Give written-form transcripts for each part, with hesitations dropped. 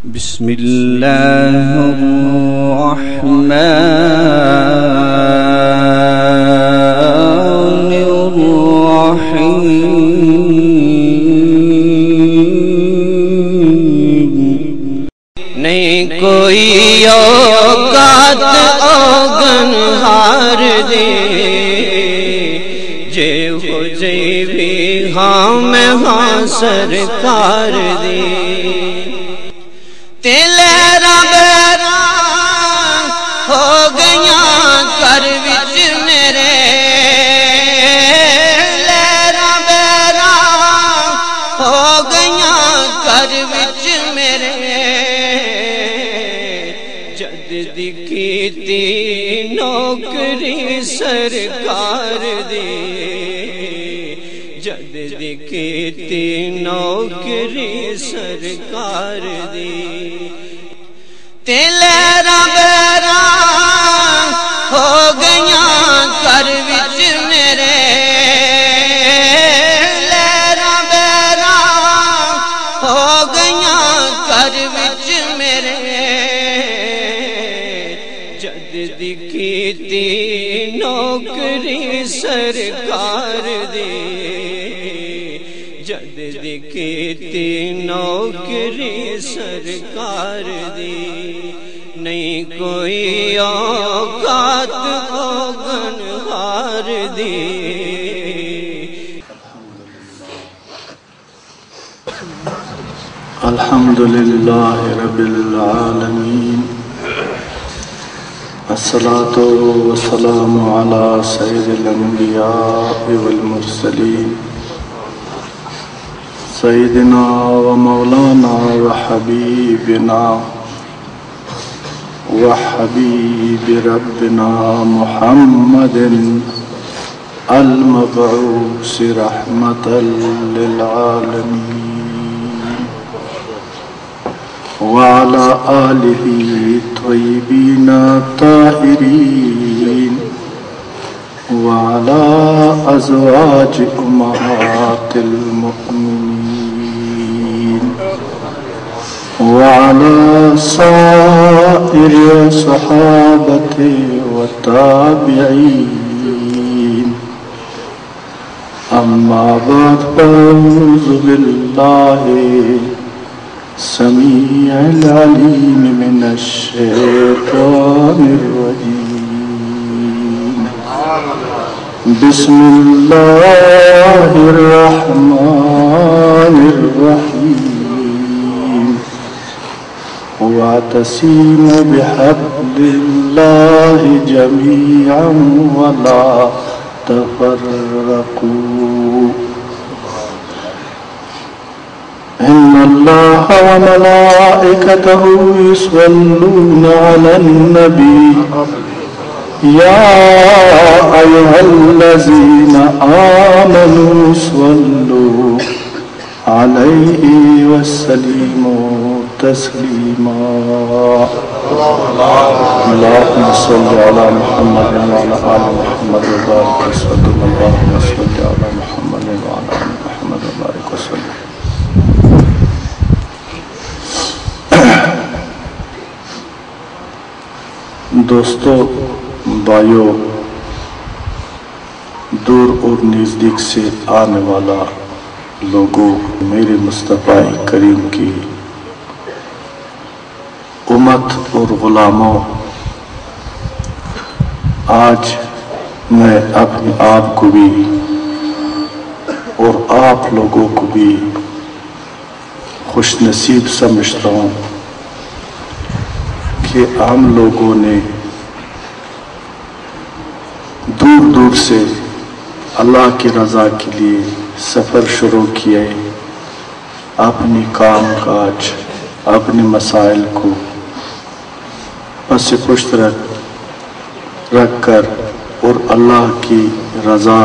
بسم اللہ الرحمن الرحیم۔ نہیں کوئی اوقات اوگن ہار دے جے ہو جائے بھی ہاں میں ہاں سرکار دے تیلے بیرا ہو گیاں کر وچ میرے لیرا بیرا ہو گیاں کر وچ میرے جد دی کیتی نوکری سرکار دی جد دی کیتی نوکری سرکار دی تیلے بیرا ہو گیاں کر وچ میرے لیرا بیرا ہو گیاں کر وچ میرے جد دی کیتی نوکری سرکار دی جد دی کیتی نوکری سرکار دی نہیں کوئی اوقات اوگن ہار دی الحمدللہ رب العالمین الصلاة والسلام على سید الانبیاء والمرسلین سیدنا و مولانا و حبیبنا و حبیب ربنا محمد المبعوث رحمتا للعالمین وعلى آلہ طیبین طاہرین وعلى أزواج أمهات المؤمنين وعلى سائر صحابة والتابعين أما بعد فأعوذ بالله السميع العليم من الشيطان الرجيم بسم اللہ الرحمن الرحیم واعتصموا بحبل اللہ جميعا ولا تفرقوا ان اللہ وملائکته يصلون على النبي يا أيها الذين آمنوا صلوا عليه وسلموا تسليما اللهم صل على محمد وعلى آل محمد وبارك وسلم اللهم صل على محمد وعلى آل محمد وبارك وسلم دوستو بھائیو دور اور نزدیک سے آنے والا لوگوں میرے مصطفی کریم کی امت اور غلاموں آج میں اپنے آپ کو بھی اور آپ لوگوں کو بھی خوش نصیب سمجھتا ہوں کہ ہم لوگوں نے دور دور سے اللہ کی رضا کے لیے سفر شروع کیے اپنی کام کاج اپنے مسائل کو پس پشت رکھ کر اور اللہ کی رضا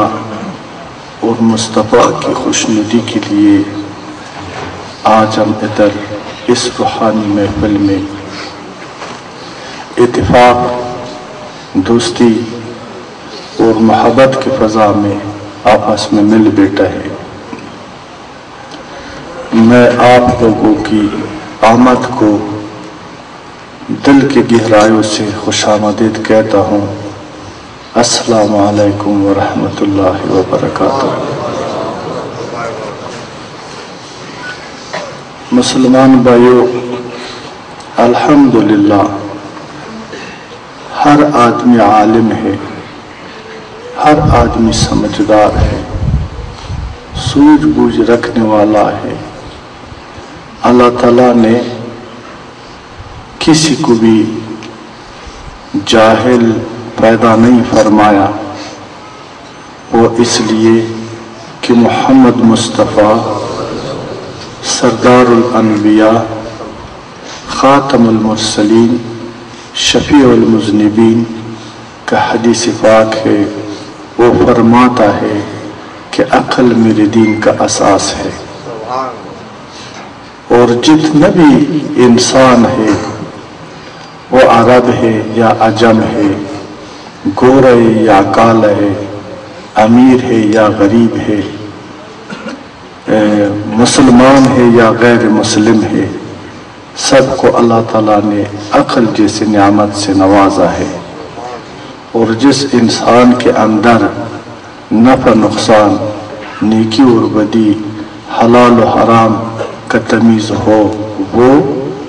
اور مصطفیٰ کی خوشنودی کے لیے آج ہم ادھر اس روحانی محفل میں اتفاق دوستی اور محبت کی فضا میں آپس میں مل بیٹھا ہے میں آپ لوگوں کی آمد کو دل کی گہرائیوں سے خوش آمدید کہتا ہوں۔ السلام علیکم ورحمۃ اللہ وبرکاتہ۔ مسلمان بھائیو، الحمدللہ ہر آدمی عالم ہے، ہر آدمی سمجھدار ہے، سوجھ بوجھ رکھنے والا ہے۔ اللہ تعالیٰ نے کسی کو بھی جاہل پیدا نہیں فرمایا، وہ اس لیے کہ محمد مصطفیٰ سردار الانبیاء، خاتم المرسلین، شفیع المذنبین کا حدیث پاک ہے۔ وہ فرماتا ہے کہ عقل میرے دین کا اساس ہے، اور جتنا بھی انسان ہے وہ عرب ہے یا عجم ہے، گورا ہے یا کالا ہے، امیر ہے یا غریب ہے، مسلمان ہے یا غیر مسلم ہے، سب کو اللہ تعالیٰ نے عقل جیسی نعمت سے نوازا ہے۔ اور جس انسان کے اندر نفع نقصان، نیکی اور بدی، حلال و حرام کا تمیز ہو، وہ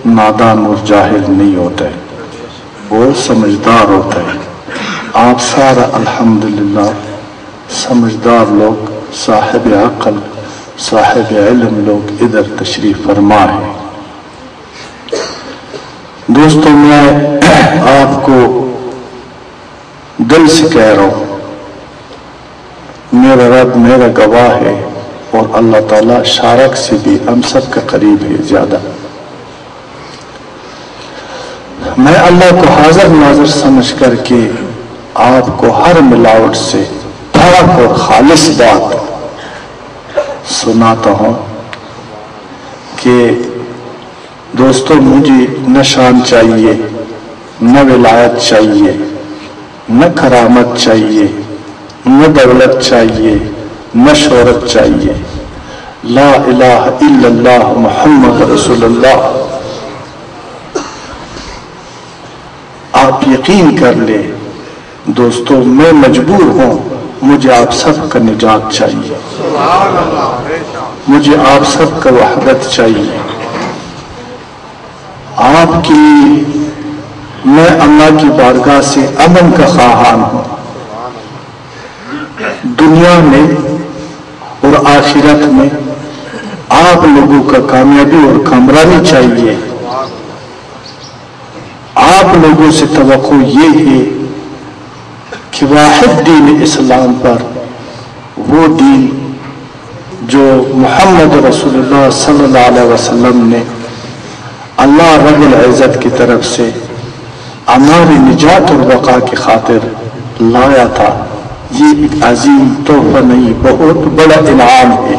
نادان اور جاہل نہیں ہوتا ہے، وہ سمجھدار ہوتا ہے۔ آپ سارا الحمدللہ سمجھدار لوگ، صاحب عقل، صاحب علم لوگ ادھر تشریف فرما ہے۔ دوستوں، میں آپ کو دل سے کہہ رہا ہوں، میرا رب میرا گواہ ہے، اور اللہ تعالیٰ شارک سے بھی ہم سب کا قریب ہے زیادہ۔ میں اللہ کو حاضر ناظر سمجھ کر کے آپ کو ہر ملاوٹ سے پاک اور خالص بات سناتا ہوں کہ دوستوں، مجھے نہ شان چاہیے، نہ ولایت چاہیے، نہ کرامت چاہیے، نہ دولت چاہیے، نہ شہرت چاہیے۔ لا الہ الا اللہ محمد رسول اللہ۔ آپ یقین کر لیں دوستوں، میں مجبور ہوں، مجھے آپ سب کا نجات چاہیے، مجھے آپ سب کا وحدت چاہیے۔ آپ کے لیے میں اللہ کی بارگاہ سے امن کا خواہاں ہوں۔ دنیا میں اور آخرت میں آپ لوگوں کا کامیابی اور کامرانی چاہیے۔ آپ لوگوں سے توقع یہ ہے کہ واحد دین اسلام پر، وہ دین جو محمد رسول اللہ صلی اللہ علیہ وسلم نے اللہ رب العزت کی طرف سے ہماری نجات اور بقا کی خاطر لایا تھا، یہ ایک عظیم تحفہ نہیں، بہت بڑا انعام ہے۔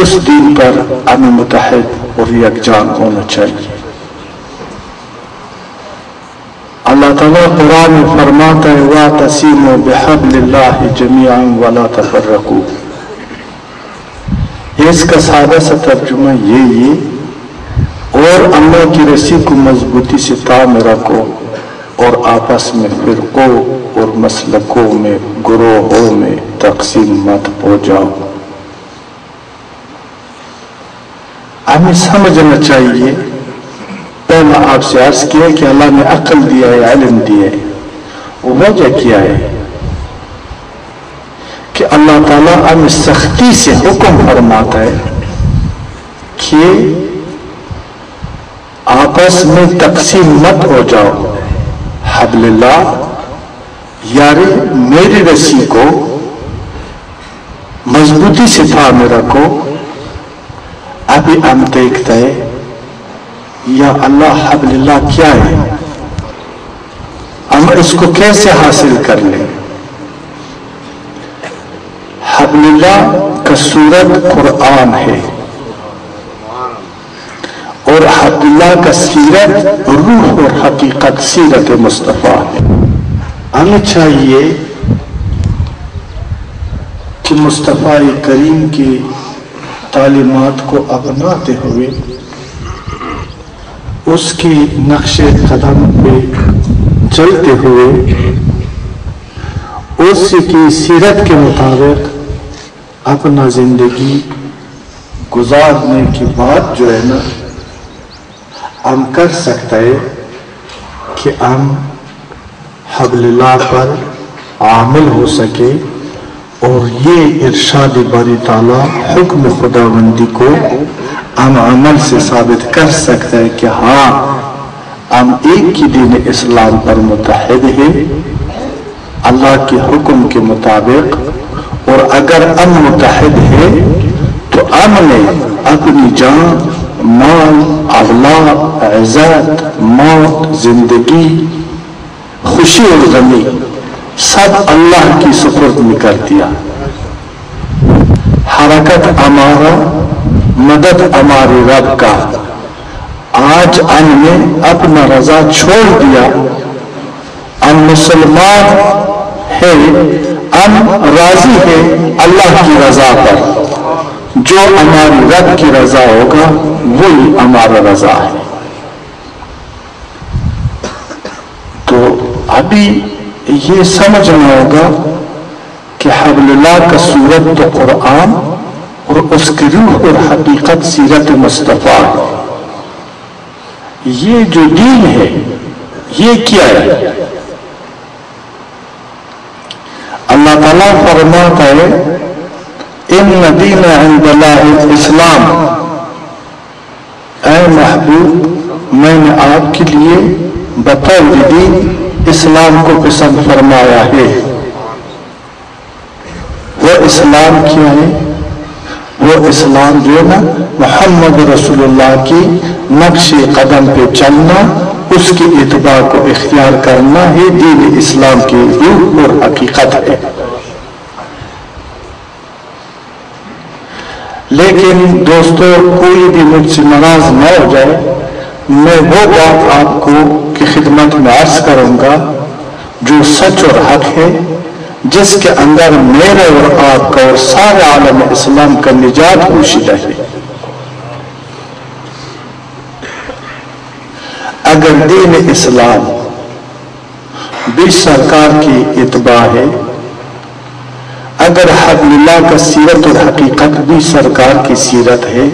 اس دین پر ہمیں متحد اور یکجان ہونا چاہیے۔ اللہ تعالیٰ قرآن میں فرماتا ہے وَاعْتَصِمُوا بِحَبْلِ اللَّهِ جَمِيعًا وَلَا تَفَرَّقُوا۔ اس کا سادہ سا ترجمہ یہ اور اللہ کی رسی کو مضبوطی سے تام رکھو، اور آپس میں فرقوں اور مسلکوں میں، گروہوں میں تقسیم مت ہو جاؤ۔ ہمیں سمجھنا چاہیے، پہلا آپ سے عرض کیا کہ اللہ نے عقل دیا ہے، علم دیا ہے، وجہ کیا ہے کہ اللہ تعالیٰ ہمیں سختی سے حکم فرماتا ہے کہ آپس میں تقسیم مت ہو جاؤ۔ حبل اللہ، یاری میری رسی کو مضبوطی سے تھامے رکھو۔ ابھی ہم دیکھتے ہیں یا اللہ حبل اللہ کیا ہے، ہم اس کو کیسے حاصل کر لیں۔ حبل اللہ کا صورت قرآن ہے، اور حبل اللہ کا سیرت روح اور حقیقت سیرت مصطفیٰ ہے۔ ہمیں چاہیے کہ مصطفیٰ کریم کی تعلیمات کو اپناتے ہوئے اس کی نقش قدم پہ چلتے ہوئے اس کی سیرت کے مطابق اپنا زندگی گزارنے کی بات جو ہے نا ہم کر سکتے ہیں کہ ہم حبل اللہ پر عامل ہو سکے اور یہ ارشاد باری تعالیٰ حکم خداوندی کو ہم عمل سے ثابت کر سکتے ہیں کہ ہاں ہم ایک ہی دین اسلام پر متحد ہیں اللہ کے حکم کے مطابق، اور اگر ہم متحد ہیں تو ہم نے اپنی جان، مال، اولاد، عزت، موت، زندگی، خوشی اور غمی سب اللہ کی سپرد میں کر دیا۔ حرکت ہمارا، مدد ہمارے رب کا۔ آج ہم نے اپنا رضا چھوڑ دیا، ہم مسلمان ہیں، ہم راضی ہیں اللہ کی رضا پر۔ جو ہماری رب کی رضا ہوگا وہی ہمارا رضا ہے۔ تو ابھی یہ سمجھنا ہوگا کہ حبل اللہ کا صورت تو قرآن اور اس کی روح اور حقیقت سیرت مصطفیٰ ہے۔ یہ جو دین ہے یہ کیا ہے؟ اللہ تعالیٰ فرماتا ہے ان دین عند اللہ الاسلام، اے محبوب میں نے آپ کے لیے بطور دین اسلام کو پسند فرمایا ہے۔ وہ اسلام کیا ہے؟ وہ اسلام جو ہے نا محمد رسول اللہ کی نقش قدم پہ چلنا، اس کی اتباع کو اختیار کرنا ہے، دین اسلام کی روح اور حقیقت ہے۔ لیکن دوستو کوئی بھی مجھ سے ناراض نہ ہو جائے، میں وہ بات آپ کو کی خدمت میں عرض کروں گا جو سچ اور حق ہے، جس کے اندر میرے اور آپ کا اور سارے عالم اسلام کا نجات پوشیدہ ہے۔ اگر دین اسلام بھی سرکار کی اتباع ہے، اگر حبل اللہ کا سیرت اور حقیقت بھی سرکار کی سیرت ہے،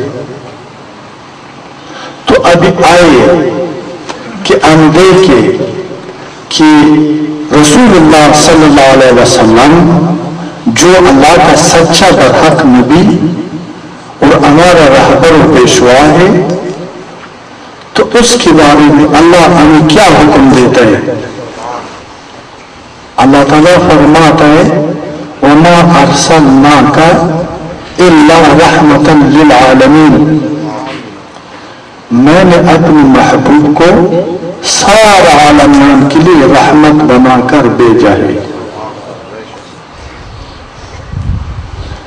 تو ابھی آئے کہ ہم دیکھیں کہ رسول اللہ صلی اللہ علیہ وسلم جو اللہ کا سچا برحق نبی اور ہمارا رہبر و پیشوا ہے، تو اس کے بارے میں اللہ ہمیں کیا حکم دیتا ہے؟ اللہ تعالیٰ فرماتا ہے وَمَا أَرْسَلْنَاكَ إِلَّا رَحْمَةً لِلْعَالَمِينَ، میں نے اپنے محبوب کو سارا عالمین کے لیے رحمت بنا کر بھیجا ہے،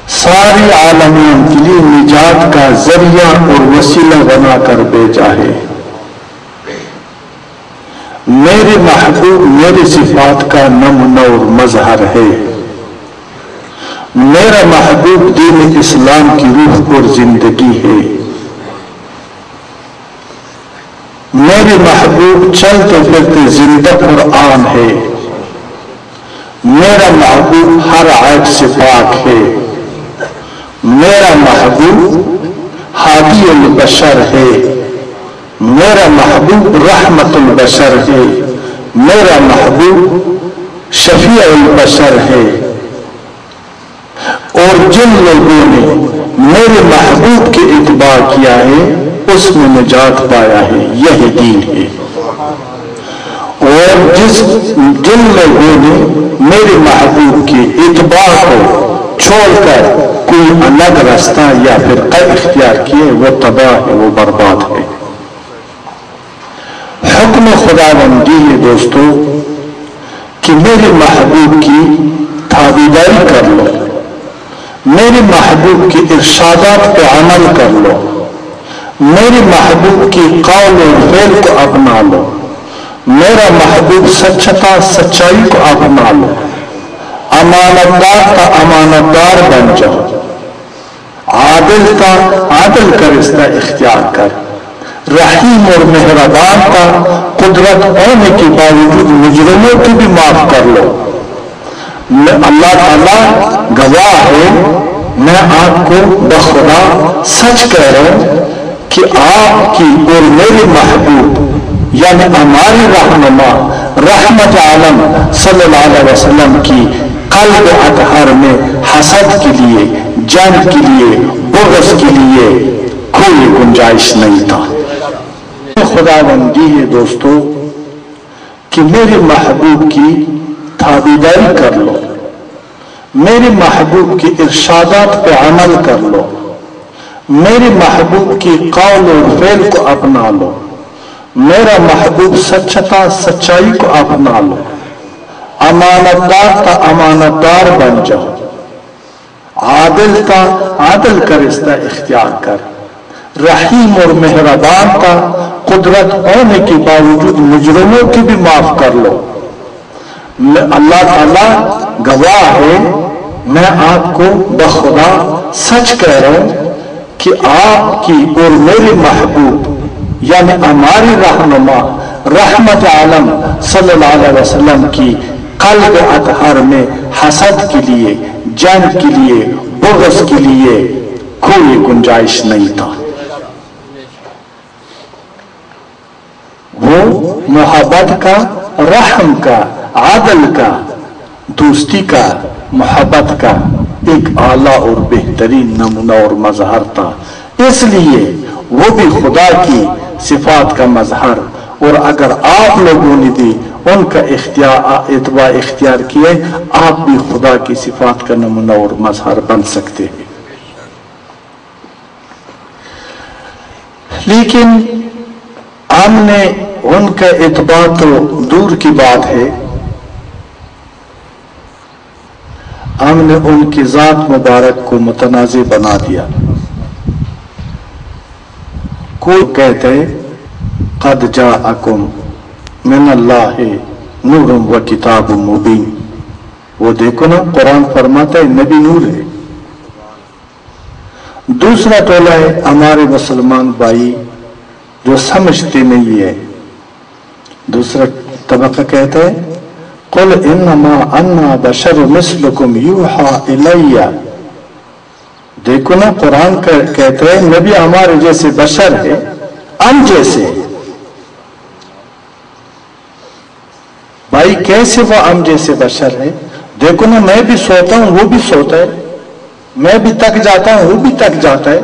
ساری عالمین کے لیے نجات کا ذریعہ اور وسیلہ بنا کر بھیجا ہے۔ میرے محبوب میری صفات کا نمونہ اور مظہر ہے۔ میرا محبوب دین اسلام کی روح اور زندگی ہے۔ میرے محبوب چلتے پھرتے زندہ قرآن ہے۔ میرا محبوب ہر عیب سے پاک ہے۔ میرا محبوب ہادی البشر ہے۔ میرا محبوب رحمت البشر ہے۔ میرا محبوب شفیع البشر ہے۔ اور جن لوگوں نے میرے محبوب کی اتباع کیا ہے اس میں نجات پایا ہے، یہی دین ہے۔ اور جن لوگوں نے میرے محبوب کی اتباع کو چھوڑ کر کوئی الگ راستہ یا فرقہ اختیار کیے وہ تباہ ہے، وہ برباد ہے۔ حکم خداوندی ہے دوستو کہ میرے محبوب کی تابعداری کر لو، میرے محبوب کی ارشادات پہ عمل کر لو، میرے محبوب کی قول اور فعل کو اپنا لو، میرا محبوب سچائی کو اپنا لو، امانت دار کا امانت دار بن جاؤ، عادل کا عادل کا رشتہ اختیار کر، رحیم اور مہربان تھا، قدرت ہونے کے باوجود مجرموں کی بھی معاف کر لو۔ اللہ تعالیٰ گواہ ہے، میں آپ کو بخدا سچ کہہ رہا ہوں کہ آپ کی اور میرے محبوب یعنی ہماری رہنما رحمت عالم صلی اللہ علیہ وسلم کی قلب اطہر میں حسد کے لیے، جنگ کے لیے، بغض کے لیے کوئی گنجائش نہیں تھا۔ خداوندی ہے دوستو کہ میرے محبوب کی تابعداری کر لو، میرے محبوب کی ارشادات پہ عمل کر لو، میرے محبوب کی قول اور فعل کو اپنا لو، میرا محبوب سچتا سچائی کو اپنا لو، امانت دار کا امانت دار بن جاؤ، عادل کا عادل کا رشتہ اختیار کر، رحیم اور مہربان کا قدرت ہونے کے باوجود مجرموں کی بھی معاف کر لو۔ اللہ تعالیٰ گواہ ہے، میں آپ کو بخدا سچ کہہ رہا ہوں کہ آپ کی اور میرے محبوب یعنی ہماری رہنما رحمت عالم صلی اللہ علیہ وسلم کی قلب اطہر میں حسد کے لیے، جنگ کے لیے، بغض کے لیے کوئی گنجائش نہیں تھا۔ وہ محبت کا، رحم کا، عدل کا، دوستی کا، محبت کا ایک اعلیٰ اور بہترین نمونہ اور مظہر تھا، اس لیے وہ بھی خدا کی صفات کا مظہر، اور اگر آپ لوگوں نے بھی ان کا اتباع اختیار کیے، آپ بھی خدا کی صفات کا نمونہ اور مظہر بن سکتے ہیں۔ لیکن ہم نے ان کا اتباع تو دور کی بات ہے، ہم نے ان کی ذات مبارک کو متنازع بنا دیا۔ کوئی کہتے قد جاءکم من اللہ نور و کتاب مبین، وہ دیکھو نا قرآن فرماتا ہے نبی نور ہے۔ دوسرا ٹولہ ہے ہمارے مسلمان بھائی جو سمجھتے نہیں ہے، دوسرا طبقہ کہتا ہے قل انما انا بشر مثلکم یوحا الی، دیکھو نا قرآن کہتا ہے نبی ہمارے جیسے بشر ہے، ہم جیسے۔ بھائی کیسے وہ ہم جیسے بشر ہے؟ دیکھو نا میں بھی سوتا ہوں وہ بھی سوتا ہے، میں بھی تک جاتا ہوں وہ بھی تک جاتا ہے،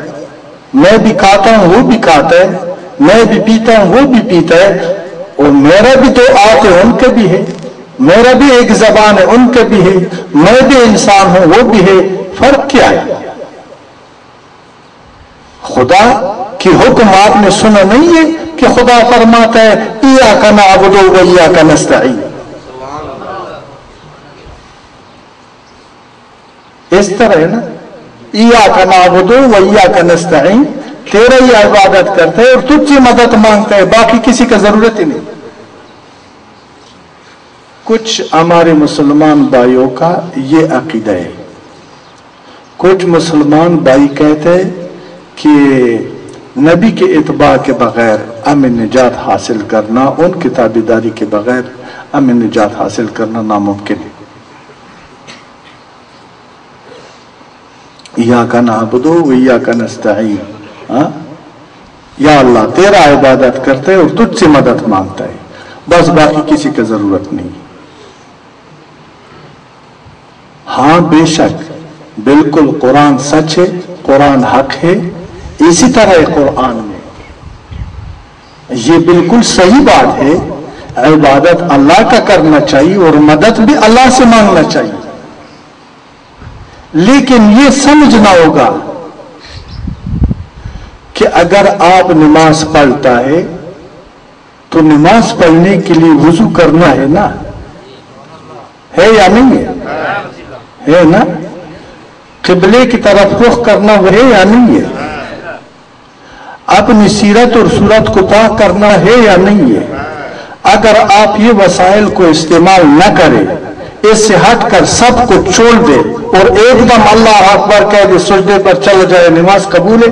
میں بھی کھاتا ہوں وہ بھی کھاتا ہے، میں بھی پیتا ہوں وہ بھی پیتا ہے، اور میرا بھی دو آنکھ ہے ان کے بھی ہے، میرا بھی ایک زبان ہے ان کے بھی ہے، میں بھی انسان ہوں وہ بھی ہے، فرق کیا ہے؟ خدا کی حکم آپ نے سنا نہیں ہے کہ خدا فرماتا ہے ایاک نعبد و ایاک نستعین، اس طرح ہے نا، ایاک نعبد و ایاک نستعین، تیرا ہی عبادت کرتے ہیں اور تجھ سے مدد مانگتے ہیں، باقی کسی کا ضرورت ہی نہیں۔ کچھ ہمارے مسلمان بھائیوں کا یہ عقیدہ ہے، کچھ مسلمان بھائی کہتے ہیں کہ نبی کے اتباع کے بغیر امن نجات حاصل کرنا، ان کی تابعداری کے بغیر امن نجات حاصل کرنا ناممکن ہے۔ ایاک نعبد و ایاک نستعین، یا اللہ تیرا عبادت کرتے ہیں اور تجھ سے مدد مانگتا ہے، بس باقی کسی کا ضرورت نہیں۔ ہاں بے شک بالکل قرآن سچ ہے، قرآن حق ہے، اسی طرح قرآن میں یہ بالکل صحیح بات ہے، عبادت اللہ کا کرنا چاہیے اور مدد بھی اللہ سے مانگنا چاہیے، لیکن یہ سمجھنا ہوگا کہ اگر آپ نماز پڑھتا ہے تو نماز پڑھنے کے لیے وضو کرنا ہے نا، ہے یا نہیں ہے نا؟ قبلے کی طرف رخ کرنا وہ ہے یا نہیں ہے؟ اپنی سیرت اور صورت کو پاک کرنا ہے یا نہیں ہے؟ اگر آپ یہ وسائل کو استعمال نہ کریں، اس سے ہٹ کر سب کو چھوڑ دے اور ایک دم اللہ اکبر کہہ دے سجدے پر چل جائے، نماز قبول ہے؟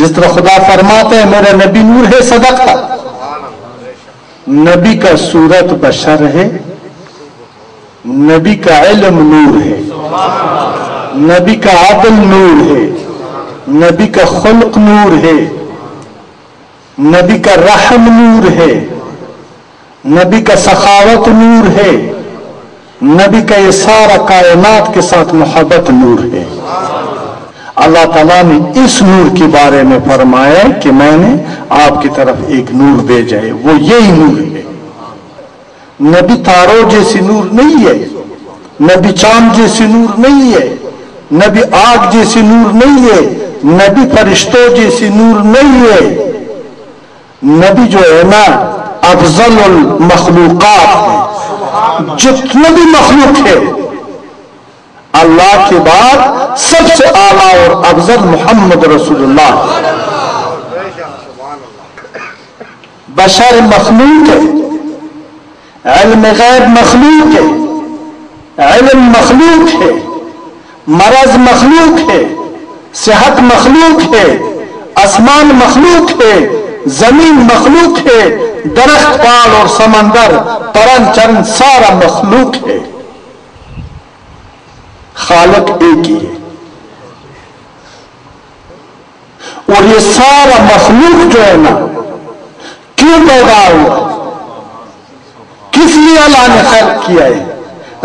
جس طرح خدا فرماتے ہیں میرا نبی نور ہے صدقہ، نبی کا صورت بشر ہے، نبی کا علم نور ہے، نبی کا عدل نور ہے، نبی کا خلق نور ہے، نبی کا رحم نور ہے، نبی کا سخاوت نور ہے، نبی کا یہ سارا کائنات کے ساتھ محبت نور ہے۔ اللہ تعالیٰ نے اس نور کے بارے میں فرمایا کہ میں نے آپ کی طرف ایک نور بھیجا ہے، وہ یہی نور ہے۔ نبی تاروں جیسی نور نہیں ہے، نبی چاند جیسی نور نہیں ہے، نبی آگ جیسی نور نہیں ہے، نبی فرشتوں جیسی نور نہیں ہے۔ نبی جو ہے نا افضل المخلوقات ہے، جتنے بھی مخلوق ہے اللہ کے بعد سب سے اعلیٰ اور افضل محمد رسول اللہ۔ بشر مخلوق ہے، علم غیب مخلوق ہے، علم مخلوق ہے، مرض مخلوق ہے، صحت مخلوق ہے، آسمان مخلوق ہے، زمین مخلوق ہے، درخت پال اور سمندر پرند چرند سارا مخلوق ہے، خالق ایک ہی ہے۔ اور یہ سارا مخلوق جو ہے نا کیوں پیدا ہوا، کس لیے اللہ نے خلق کیا ہے؟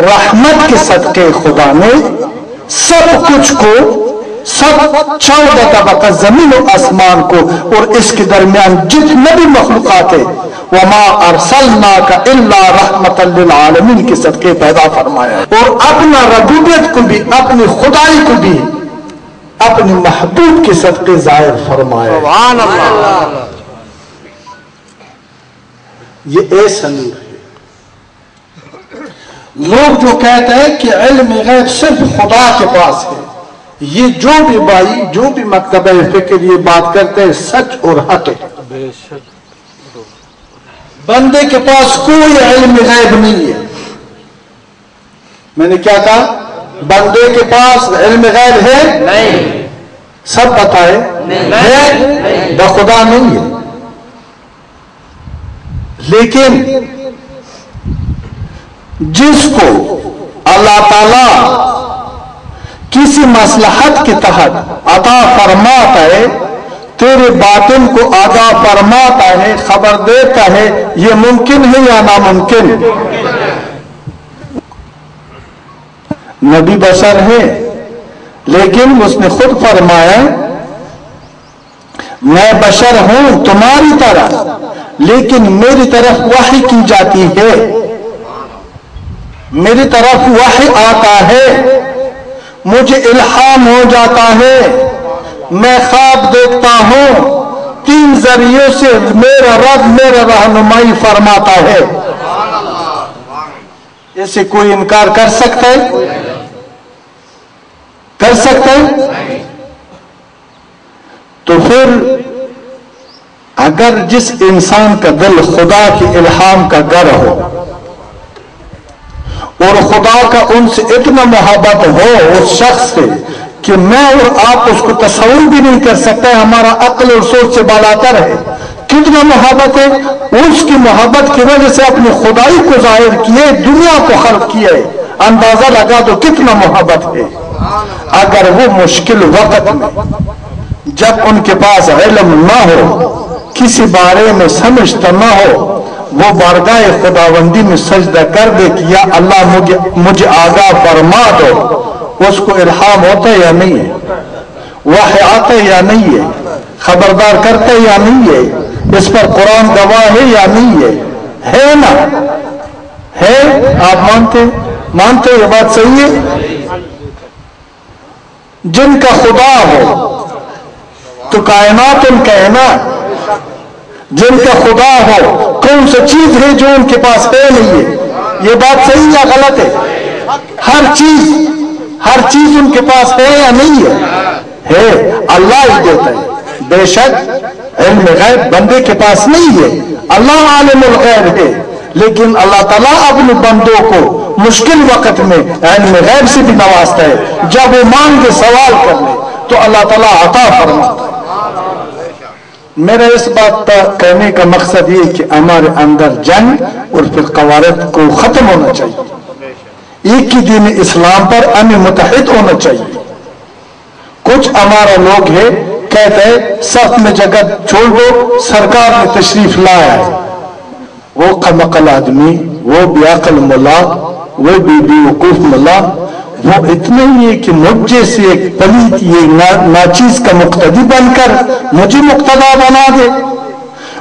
رحمت کے صدقے خدا نے سب کچھ کو، سب 14 طبقہ زمین و آسمان کو اور اس کے درمیان جتنے بھی مخلوقات ہے وما ارسلناک الا رحمت للعالمین کے صدقے پیدا فرمایا ہے، اور اپنا ربوبیت کو بھی، اپنی خدائی کو بھی اپنے محبوب کے صدقے ظاہر فرمایا ہے۔ سبحان اللہ۔ یہ ایسا نور ہے۔ لوگ جو کہتے ہیں کہ علم غیب صرف خدا کے پاس ہے، یہ جو بھی بھائی جو بھی مکتبہ فکر یہ بات کرتے ہیں سچ اور حق ہے۔ بندے کے پاس کوئی علم غیب نہیں ہے۔ میں نے کیا کہا؟ بندے کے پاس علم غیب ہے نہیں، سب بتائے ہے، بخدا نہیں ہے۔ لیکن جس کو اللہ تعالی کسی مصلحت کے تحت عطا فرماتا ہے، تیرے باطن کو آگاہ فرماتا ہے، خبر دیتا ہے، یہ ممکن ہے یا ناممکن؟ نبی بشر ہے، لیکن اس نے خود فرمایا میں بشر ہوں تمہاری طرح، لیکن میری طرف وحی کی جاتی ہے، میری طرف وحی آتا ہے، مجھے الہام ہو جاتا ہے، میں خواب دیکھتا ہوں، 3 ذریعے سے میرا رب میرا رہنمائی فرماتا ہے۔ اسے کوئی انکار کر سکتا ہے؟ کر سکتا ہے؟ تو پھر اگر جس انسان کا دل خدا کے الہام کا گر ہو اور خدا کا ان سے اتنا محبت ہو اس شخص سے کہ میں اور آپ اس کو تصور بھی نہیں کر سکتے، ہمارا عقل اور سوچ سے بالاتر ہے، کتنا محبت ہے، اس کی محبت کی وجہ سے اپنی خدائی کو ظاہر کیے، دنیا کو خلق کیے، اندازہ لگا تو کتنا محبت ہے۔ اگر وہ مشکل وقت میں جب ان کے پاس علم نہ ہو، کسی بارے میں سمجھتا نہ ہو، وہ بارگاہ خداوندی میں سجدہ کر دے کہ یا اللہ مجھے آگاہ فرما دو، اس کو الہام ہوتا ہے یا نہیں ہے؟ وحی آتا ہے یا نہیں ہے؟ خبردار کرتا ہے یا نہیں ہے؟ اس پر قرآن گواہ ہے یا نہیں ہے؟ ہے نا؟ ہے؟ آپ مانتے یہ بات صحیح ہے؟ جن کا خدا ہو تو کائنات ان کا ہے نا، جن کا خدا ہو کون سی چیز ہے جو ان کے پاس ہے نہیں ہے؟ یہ بات صحیح یا غلط ہے؟ ہر چیز ان کے پاس ہے یا نہیں ہے؟ اللہ ہی دیتا ہے۔ بے شک علم غیب بندے کے پاس نہیں ہے، اللہ عالم الغیب ہے، لیکن اللہ تعالیٰ اپنے بندوں کو مشکل وقت میں علم غیب سے بھی نوازتا ہے، جب وہ مانگے سوال کر لے تو اللہ تعالیٰ عطا فرماتا ہے۔ میرا اس بات کا کہنے کا مقصد یہ کہ ہمارے اندر جنگ اور پھر قوارت کو ختم ہونا چاہیے، ایک ہی دین اسلام پر ہمیں متحد ہونا چاہیے۔ کچھ ہمارا لوگ ہے کہتے ہیں صف میں جگہ چھوڑ دو، سرکار نے تشریف لایا ہے، وہ قمقل آدمی، وہ بے عقل ملا، وہ بے وقوف ملا، وہ اتنا ہی ہے کہ مجھ جیسے ایک پلیت یہ ناچیز کا مقتدی بن کر مجھے مقتدا بنا دے۔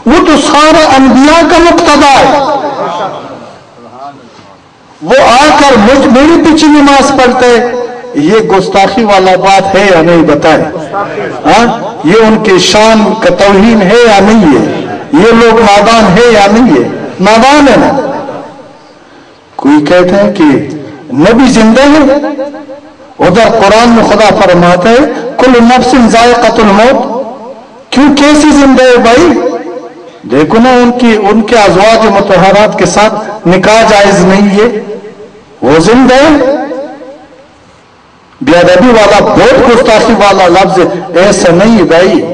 وہ تو سارا انبیاء کا مقتدا ہے، وہ آ کر میری پیچھے نماز پڑھتے۔ یہ گستاخی والا بات ہے یا نہیں بتائیں؟ ہاں، یہ ان کے شان کا توہین ہے یا نہیں ہے؟ یہ لوگ نادان ہے یا نہیں ہے؟ نادان ہے نا۔ کوئی کہتا ہے کہ نبی زندہ ہے، ادھر قرآن میں خدا فرماتا ہے کل نفس ذائقۃ الموت۔ کیوں کیسی زندہ ہے بھائی؟ دیکھو نا ان کے ازواج مطہرات کے ساتھ نکاح جائز نہیں ہے، وہ زندہ ہے۔ بے ادبی والا، بہت گستاخی والا لفظ ایسا نہیں ہے بھائی،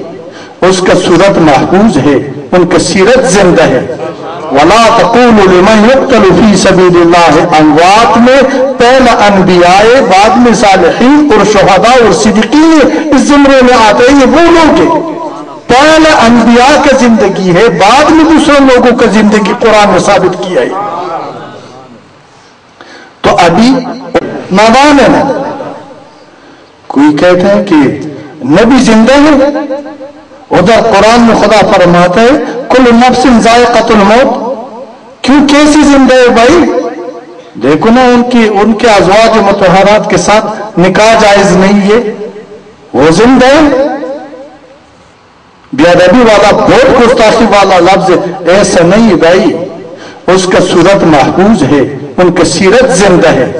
اس کا صورت محفوظ ہے، ان کا سیرت زندہ ہے۔ وَلَا تَقُولُوا لِمَنْ يُقْتَلُ فِي سَبِيلِ اللَّهِ، اموات میں پہلا انبیاء، بعد میں صالحین اور شہداء اور صدیقین اس زمرے میں آتے ہیں۔ وہ لوگ پہلا انبیاء کا زندگی ہے، بعد میں دوسرے لوگوں کا زندگی قرآن میں ثابت کیا ہے۔ تو ابھی نادان ہے نا۔ کوئی کہتا ہے کہ نبی زندہ ہے، ادھر قرآن میں خدا فرماتا ہے کل نفس ذائقۃ الموت۔ کیوں کیسی زندہ ہے بھائی؟ دیکھو نا ان کے ازواج مطہرات کے ساتھ نکاح جائز نہیں ہے، وہ زندہ ہے۔ بے ادبی والا، بہت گستاخی والا لفظ ایسا نہیں ہے بھائی، اس کا صورت محفوظ ہے، ان کا سیرت زندہ ہے۔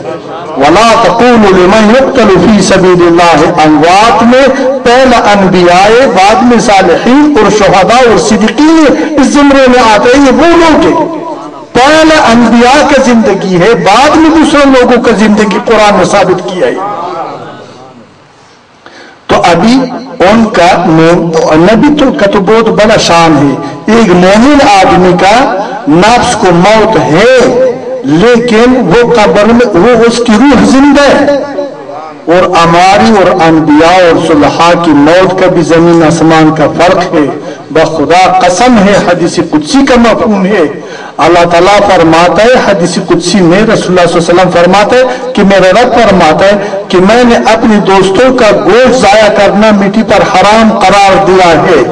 وَلَا تَقُولُوا لِمَنْ يُقْتَلُ فِي سَبِيلِ اللَّهِ، اموات میں پہلا انبیاء، بعد میں صالحین اور شہداء اور صدیقین اس زمرے میں آتے ہیں۔ وہ لوگ پہلا انبیاء کا زندگی ہے، بعد میں دوسرے لوگوں کا زندگی قرآن میں ثابت کیا ہے۔ تو ابھی ان کا نبی کا تو بہت بڑا شان ہے۔ ایک مومن آدمی کا نفس کو موت ہے، لیکن وہ قبر میں وہ اس کی روح زندہ ہے۔ اور ہماری اور انبیاء اور صلحاء کی موت کا بھی زمین آسمان کا فرق ہے۔ بخدا قسم ہے، حدیث قدسی کا مفہوم ہے۔ اللہ تعالیٰ فرماتا ہے حدیث قدسی میں، رسول اللہ صلی اللہ علیہ وسلم فرماتا ہے کہ میرا رب فرماتا ہے کہ میں نے اپنے دوستوں کا گوشت ضائع کرنا مٹی پر حرام قرار دیا ہے۔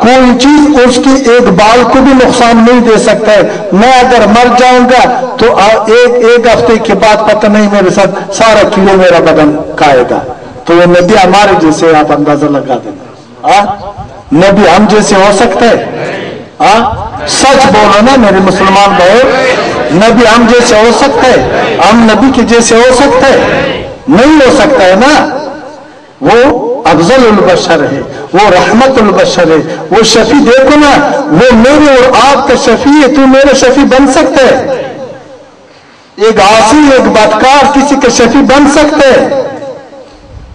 کوئی چیز اس کی ایک بال کو بھی نقصان نہیں دے سکتا ہے۔ میں اگر مر جاؤں گا تو ایک ہفتے کے بعد پتہ نہیں میرے ساتھ سارا کلو میرا بدن کھائے گا۔ تو وہ نبی ہمارے جیسے آپ اندازہ لگا دینا، نبی ہم جیسے ہو سکتا ہے؟ سچ بولو نا میرے مسلمان بھائی، نبی ہم جیسے ہو سکتا ہے؟ ہم نبی کے جیسے ہو سکتا ہے؟ نہیں ہو سکتا ہے نا۔ وہ افضل البشر ہے، وہ رحمت البشر ہے، وہ شفیع۔ دیکھو نا، وہ میرے اور آپ کا شفیع ہے، تو میرا شفیع بن سکتا ہے؟ ایک عاصی، ایک بدکار کسی کا شفیع بن سکتا ہے؟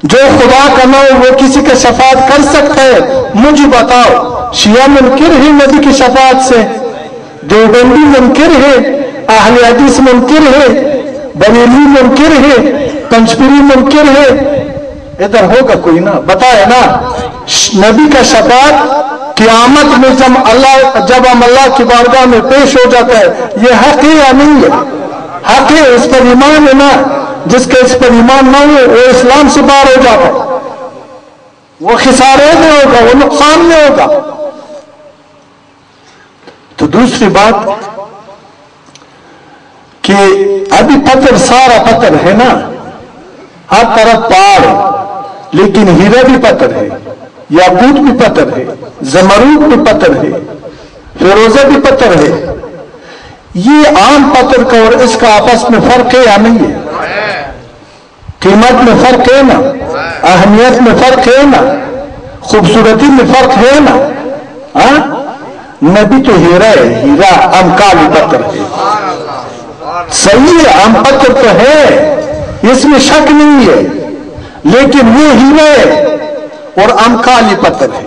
جو خدا کا نہ ہو وہ کسی کا شفاعت کر سکتا ہے؟ مجھے بتاؤ، شیعہ منکر ہے نبی کی شفاعت سے، دیوبندی منکر ہے، اہل حدیث منکر ہے، بریلوی منکر ہے، پنجپیری منکر ہے، ادھر ہوگا کوئی نا؟ بتائے نا۔ نبی کا شفاعت قیامت میں جب ہم اللہ کی بارگاہ میں پیش ہو جاتا ہے، یہ حق ہے یا نہیں ہے؟ حق ہے، اس پر ایمان ہے نا۔ جس کا اس پر ایمان نہ ہو وہ اسلام سے باہر ہو جاتا ہے، وہ خسارے میں ہوگا، وہ نقصان میں ہوگا۔ تو دوسری بات کہ ابھی پتھر، سارا پتھر ہے نا، ہر طرف پہاڑ ہے، لیکن ہیرا بھی پتھر ہے، یاقوت بھی پتھر ہے، زمرود بھی پتھر ہے، فیروزہ بھی پتھر ہے۔ یہ عام پتھر کا اور اس کا آپس میں فرق ہے یا نہیں ہے؟ قیمت میں فرق ہے نا، اہمیت میں فرق ہے نا، خوبصورتی میں فرق ہے نا۔ نبی تو ہیرا ہے، ہیرا امکالی پتھر ہے، صحیح ہے، عام پتھر تو ہے، اس میں شک نہیں ہے، لیکن وہ ہیرا ہے اور امکالی پتھر ہے۔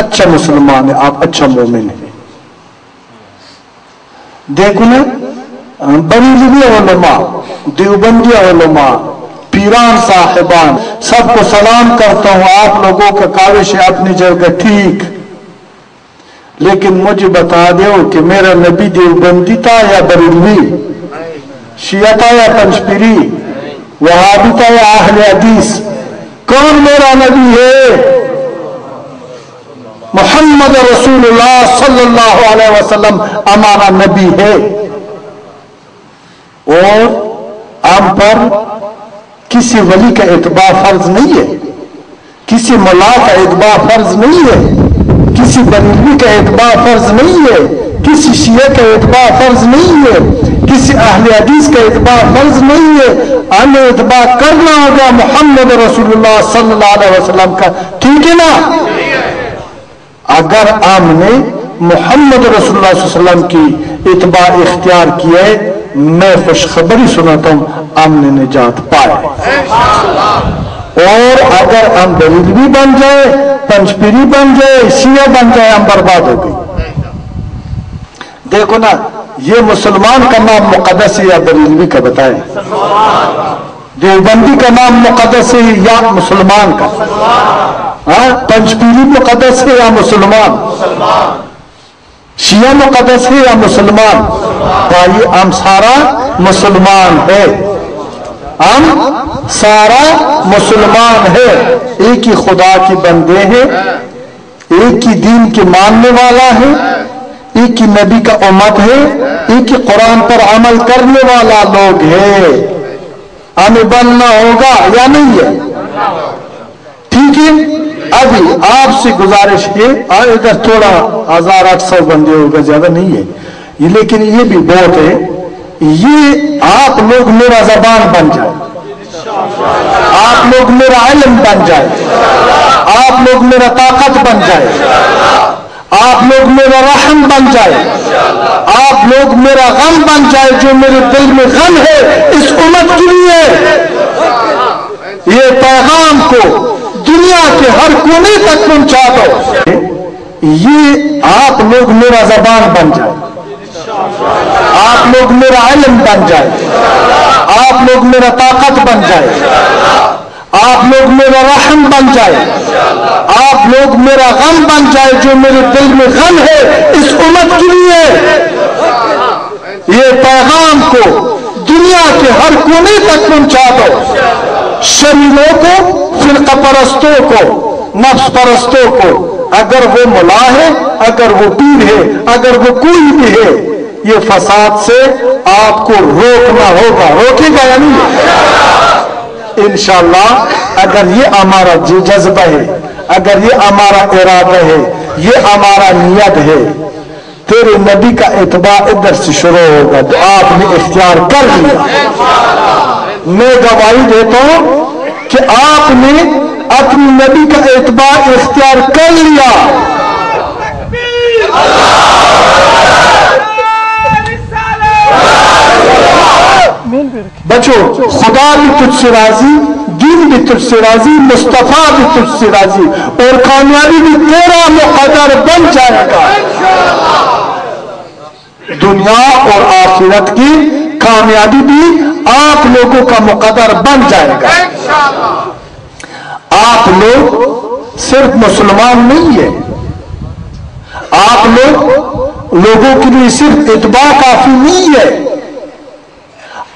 اچھا مسلمان ہے، آپ اچھا مومن ہے۔ دیکھو نا، بریلوی علماء، دیوبندی علماء، پیران صاحبان، سب کو سلام کرتا ہوں۔ آپ لوگوں کا کاوش ہے اپنی جگہ ٹھیک، لیکن مجھے بتا دو کہ میرا نبی دیوبندی تھا یا بریلوی، شیعہ تھا یا پنجپیری، وہابی تھا یا اہل حدیث؟ کون میرا نبی ہے؟ محمد رسول اللہ صلی اللہ علیہ وسلم ہمارا نبی ہے۔ اور ہم پر کسی ولی کا اتباع فرض نہیں ہے، کسی ملا کا اتباع فرض نہیں ہے، کسی بریلوی کا اتباع فرض نہیں ہے، کسی شیعہ کا اتباع فرض نہیں ہے، کسی اہل حدیث کا اتباع فرض نہیں ہے۔ ہمیں اتباع کرنا ہوگا محمد رسول اللہ صلی اللہ علیہ وسلم کا، ٹھیک ہے نا؟ اگر ہم نے محمد رسول اللہ صلی اللہ علیہ وسلم کی اتباع اختیار کی ہے، میں خوشخبری سناتا ہوں، ہم نے نجات پائے۔ اور اگر ہم بریلوی بن جائے، پنجپیری بن جائے، شیعہ بن جائے، ہم برباد ہو گئے۔ دیکھو نا، یہ مسلمان کا نام مقدس ہے یا بریلوی کا؟ بتائیں۔ دیوبندی کا نام مقدس ہے یا مسلمان کا؟ ہاں، پنجپیری مقدس ہے یا مسلمان؟ شیعہ مقدس ہے یا مسلمان؟ بھائی ہم سارا مسلمان ہے، ہم سارا مسلمان ہے، ایک ہی خدا کی بندے ہیں، ایک ہی دین کے ماننے والا ہے، ایک ہی نبی کا امت ہے، ایک ہی قرآن پر عمل کرنے والا لوگ ہے۔ ہمیں بننا ہوگا یا نہیں ہے؟ ٹھیک ہے، ابھی آپ سے گزارش ہے، ادھر تھوڑا 1800 بندے ہوگا، زیادہ نہیں ہے، لیکن یہ بھی بہت ہے، یہ آپ لوگ میرا زبان بن جائے، آپ لوگ میرا علم بن جائے، آپ لوگ میرا طاقت بن جائے، آپ لوگ میرا رحم بن جائے، آپ لوگ میرا غم بن جائے، جو میرے دل میں غم ہے اس امت کے لیے، یہ پیغام کو دنیا کے ہر کونے تک پہنچا دو۔ یہ آپ لوگ میرا زبان بن جائے، آپ لوگ میرا علم بن جائے، آپ لوگ میرا طاقت بن جائے، آپ لوگ میرا رحم بن جائے، آپ لوگ میرا غم بن جائے، جو میرے دل میں غم ہے اس امت کے لیے، یہ پیغام کو دنیا کے ہر کونے تک پہنچا دو۔ شریروں کو، فرقہ پرستوں کو، نفس پرستوں کو، اگر وہ ملا ہے، اگر وہ پیر ہے، اگر وہ کوئی بھی ہے، یہ فساد سے آپ کو روکنا ہوگا۔ روکے گا یا نہیں؟ انشاءاللہ اگر یہ ہمارا جذبہ ہے، اگر یہ ہمارا ارادہ ہے، یہ ہمارا نیت ہے، تیرے نبی کا اتباع ادھر سے شروع ہوگا تو آپ نے اختیار کر لیا۔ میں گواہی دیتا ہوں کہ آپ نے اپنی نبی کا اتباع اختیار کر لیا۔ بچو، خدا بھی تجھ سے راضی، دین بھی تجھ سے راضی، مصطفیٰ بھی تجھ سے راضی، اور کامیابی بھی تیرا مقدر بن جائے گا۔ دنیا اور آخرت کی کامیابی بھی آپ لوگوں کا مقدر بن جائے گا۔ آپ لوگ صرف مسلمان نہیں ہے، آپ لوگوں کے لیے صرف اتباع کافی نہیں ہے،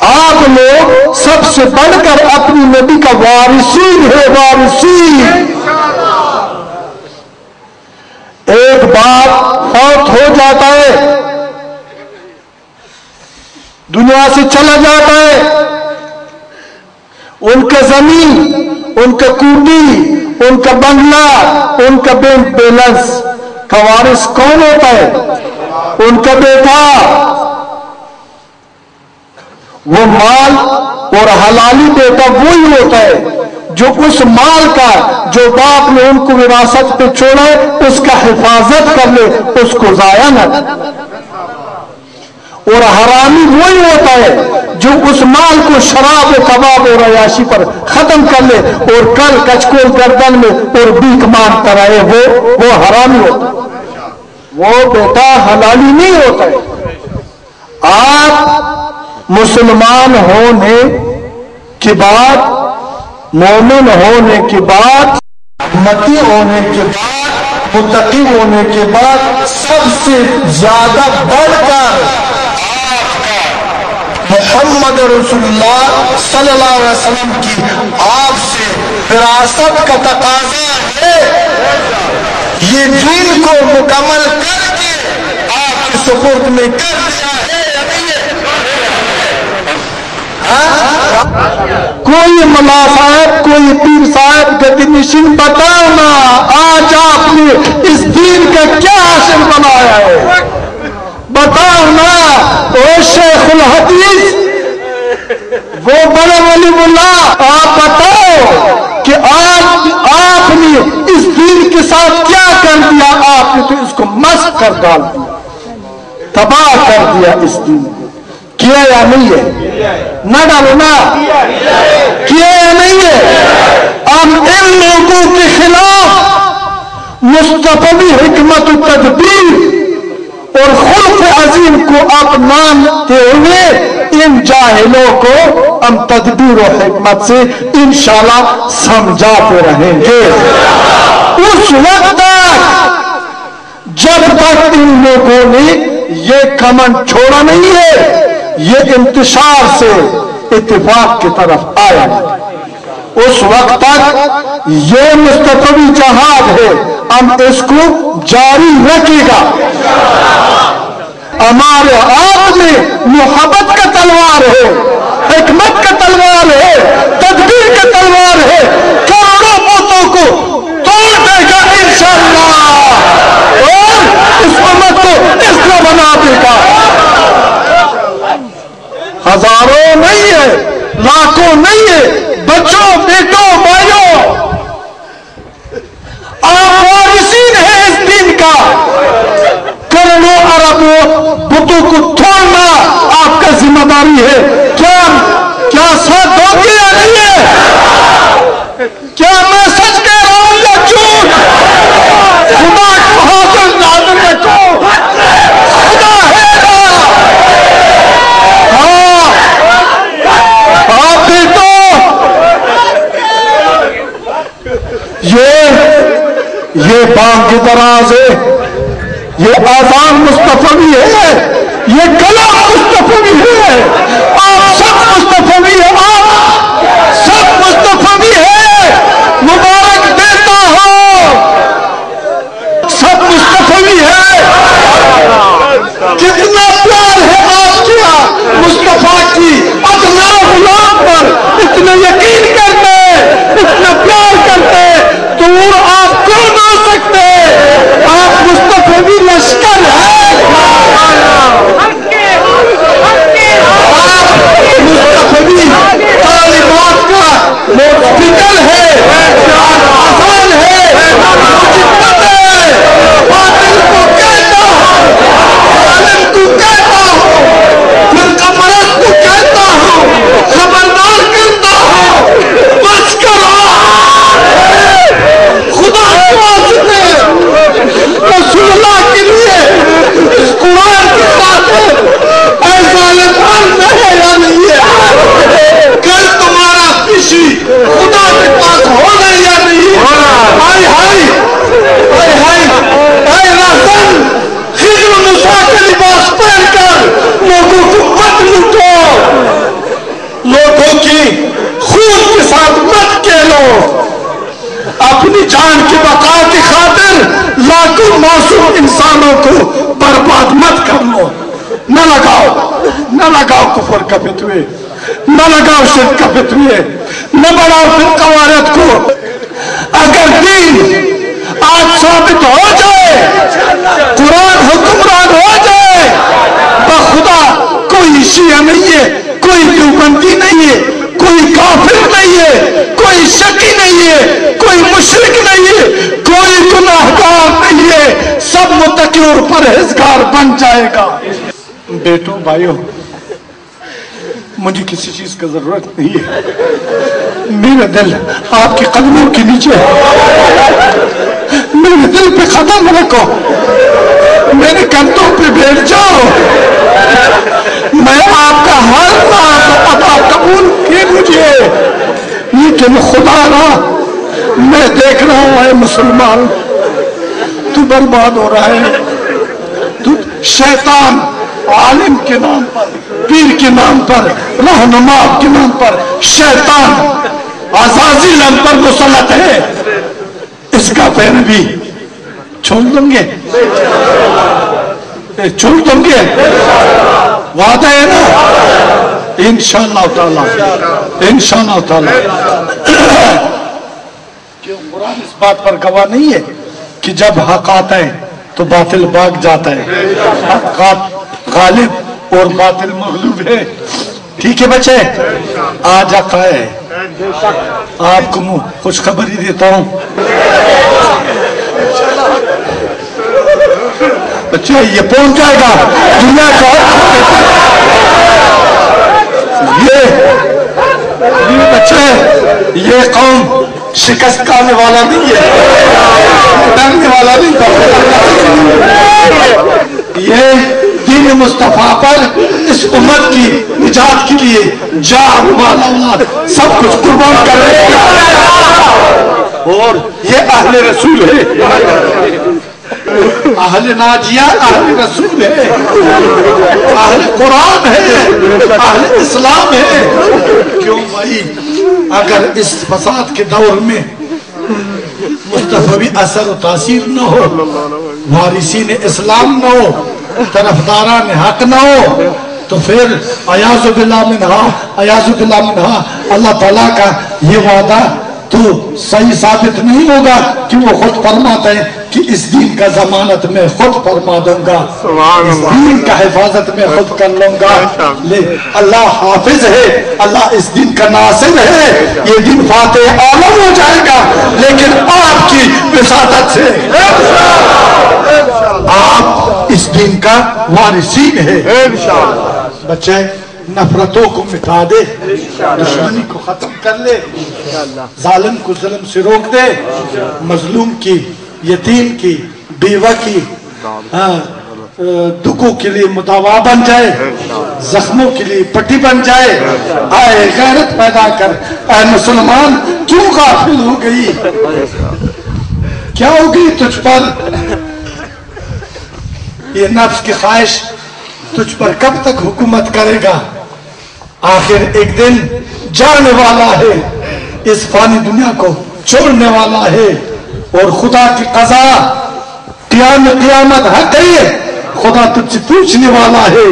آپ لوگ سب سے بڑھ کر اپنی نبی کا وارثین ہے، وارثین۔ ایک باپ فوت ہو جاتا ہے، دنیا سے چلا جاتا ہے، ان کا زمین، ان کا کوٹی، ان کا بنگلہ، ان کا بینک بیلنس کا وارث کون ہوتا ہے؟ ان کا بیٹا۔ وہ مال اور حلالی بیٹا وہی ہوتا ہے جو اس مال کا جو باپ نے ان کو وراثت پہ چھوڑا ہے اس کا حفاظت کر لے، اس کو ضائع نہ۔ اور حرامی وہی ہوتا ہے جو اس مال کو شراب و کباب اور عیاشی پر ختم کر لے اور کل کچکول گردن میں اور بھیک مانگتا رہے وہ حرامی ہوتا ہے، وہ بیٹا حلالی نہیں ہوتا ہے۔ آپ مسلمان ہونے کے بعد، مومن ہونے کے بعد، متی ہونے کے بعد، متقی ہونے کے بعد سب سے زیادہ بڑھ کر محمد رسول اللہ صلی اللہ علیہ وسلم کی آپ سے وراثت کا تقاضا ہے۔ یہ دین کو مکمل کر کے آپ کی سپرد میں کر دیا ہے یا نہیں ہے؟ کوئی ملا صاحب، کوئی پیر صاحب، گدی نشین بتاؤ نا آج آپ نے اس دین کا کیا حاصل بنایا ہے؟ بتاؤ نا او شیخ الحدیث، وہ بڑے ولی اللہ، آپ بتاؤ کہ آج آپ نے اس دین کے ساتھ کیا کر دیا؟ آپ نے تو اس کو مسخ کر ڈال دیا، تباہ کر دیا اس دین کو۔ کیا یا نہیں ہے؟ نہ ڈالو نا، کیا یا نہیں ہے؟ ہم ان لوگوں کے خلاف مصطفی حکمت و تدبیر اور خلق عظیم کو اپناتے ہوئے ان جاہلوں کو ہم تدبیر و حکمت سے انشاءاللہ سمجھاتے رہیں گے اس وقت تک جب تک ان لوگوں نے یہ کمن چھوڑا نہیں ہے۔ یہ انتشار سے اتفاق کی طرف آیا، اس وقت تک یہ مستقبی جہاد ہے، ہم اس کو جاری رکھے گا۔ ہمارے ہاتھ میں محبت کا تلوار ہے، حکمت کا تلوار ہے، تدبیر کا تلوار ہے، کروڑوں بتوں کو توڑ دے گا انشاءاللہ، اور اس امت کو اس طرح بنا دے گا۔ ہزاروں نہیں ہے، لاکھوں نہیں ہے، بچوں، بیٹوں، بھائیوں، آپ وارثین ہیں اس دین کا۔ کروڑوں اربوں بتوں کو توڑنا آپ کا ذمہ داری ہے۔ کیا ساتھ دو گے یا نہیں ہے؟ کیا میں سچ کہہ رہا ہوں یا جھوٹ؟ خدا کو حاضر ناظر رکھو، خدا ہے نا۔ ہاں آپ بیٹو، یہ بانگ کی دراز ہے، یہ آزان مصطفی ہے، یہ کلام مصطفی ہے، آپ سب مصطفی ہے، آپ سب مصطفی ہے، مبارک دیتا ہوں، سب مصطفی ہے۔ کتنا پیار ہے آپ کیا مصطفیٰ کی ادنا غلام پر، اتنا یقین کرتے، اتنا پیار کرتے، دور آپ کون ہو سکتے؟ آپ مصطفی لشکر ہے، مصطفی طالبات کا مستقل ہے، آسان ہے، جتت ہے، باطل کو کہتا ہوں، ظالم کو کہتا ہوں، فرقہ پرست کو کہتا ہوں، خبردار کرتا ہوں، بچ کرو، خدا کے واسطے رسول اللہ کے لیے اس قرآن کے ساتھ اے ظالمان ہے یا نہیں ہے؟ کل تمہارا کسی خدا کے پاس ہونا یا نہیں ہے؟ ہائے ہائے ہائے ہائے، اے رسول خضر و موسیٰ کا لباس پہن کر لوگوں کو مت لوٹو، لوگوں کی خون کے ساتھ مت کھیلو، اپنی جان کی بقا کی خاطر لاکھوں معصوم انسانوں کو برباد مت کر لو۔ نہ لگاؤ کفر کا فتوے، نہ لگاؤ شرک کا فتوے، نہ بڑھاؤ فرقہ واریت کو۔ اگر دین آج ثابت ہو جائے، قرآن حکمران ہو جائے، بخدا کوئی شیعہ نہیں ہے، کوئی دیوبندی نہیں ہے، کوئی کافر نہیں ہے، کوئی شکی نہیں ہے، کوئی مشرک نہیں ہے، کوئی گناہگار نہیں ہے، سب متقی اور پرہیزگار بن جائے گا۔ بیٹوں، بھائیوں، مجھے کسی چیز کی ضرورت نہیں ہے، میرا دل آپ کے قدموں کے نیچے ہے، میرے دل پہ قدم رکھو، میرے کندھوں پہ بیٹھ جاؤ، میں آپ کا ہر نام ادا قبول کیجیے، لیکن خدا را میں دیکھ رہا ہوں اے مسلمان تو برباد ہو رہا ہے، تو شیطان عالم کے نام پر، پیر کے نام پر، رہنما کے نام پر، شیطان عزازیل ہم پر مسلط ہے، اس کا پیروی چھوڑ دیں گے، چھوڑ دیں گے، وعدہ ہے نا؟ انشاءاللہ تعالی، انشاءاللہ تعالی۔ کیوں قرآن اس بات پر گواہ نہیں ہے کہ جب حق آتا ہے تو باطل بھاگ جاتا ہے، حق غالب اور باطل مغلوب ہے، ٹھیک ہے بچے؟ آج حق آئے، آپ کو خوشخبری دیتا ہوں بچے، یہ پہنچ جائے گا دنیا کا، یہ بچے، یہ قوم شکست کھانے والا نہیں ہے، ڈرنے والا نہیں، یہ دین مصطفیٰ پر اس امت کی نجات کے لیے جان مال اولاد سب کچھ قربان کر رہے ہیں، اور یہ اہل رسول ہے، اہل ناجیہ اہل رسول ہے، اہل قرآن ہے، اہل اسلام ہے۔ کیوں بھائی؟ اگر اس فساد کے دور میں مصطفی اثر و تاثیر نہ ہو، وارثین اسلام نہ ہو، طرفداران حق نہ ہو، تو پھر اعوذ باللہ منہا، اعوذ باللہ منہا، اللہ تعالیٰ کا یہ وعدہ تو صحیح ثابت نہیں ہوگا کہ وہ خود فرماتا ہے کہ اس دین کا ضمانت میں خود فرما دوں گا، اس دین کا حفاظت میں خود کر لوں گا، اللہ حافظ ہے، اللہ اس دین کا ناصر ہے، یہ دین فاتح عالم ہو جائے گا، لیکن آپ کی وساطت سے آپ اس دین کا وارثین ہے۔ بچے نفرتوں کو مٹا دے، دشمنی کو ختم کر لے، ظالم کو ظلم سے روک دے، مظلوم کی، یتیم کی، بیوہ کی دکھوں کے لیے مداوا بن جائے، زخموں کے لیے پٹی بن جائے، آئے غیرت پیدا کر، اے مسلمان کیوں غافل ہو گئی؟ کیا ہو گئی تجھ پر؟ یہ نفس کی خواہش تجھ پر کب تک حکومت کرے گا؟ آخر ایک دن جانے والا ہے، اس فانی دنیا کو چھوڑنے والا ہے، اور خدا کی قضا قیامت حق ہے، خدا تجھ سے پوچھنے والا ہے،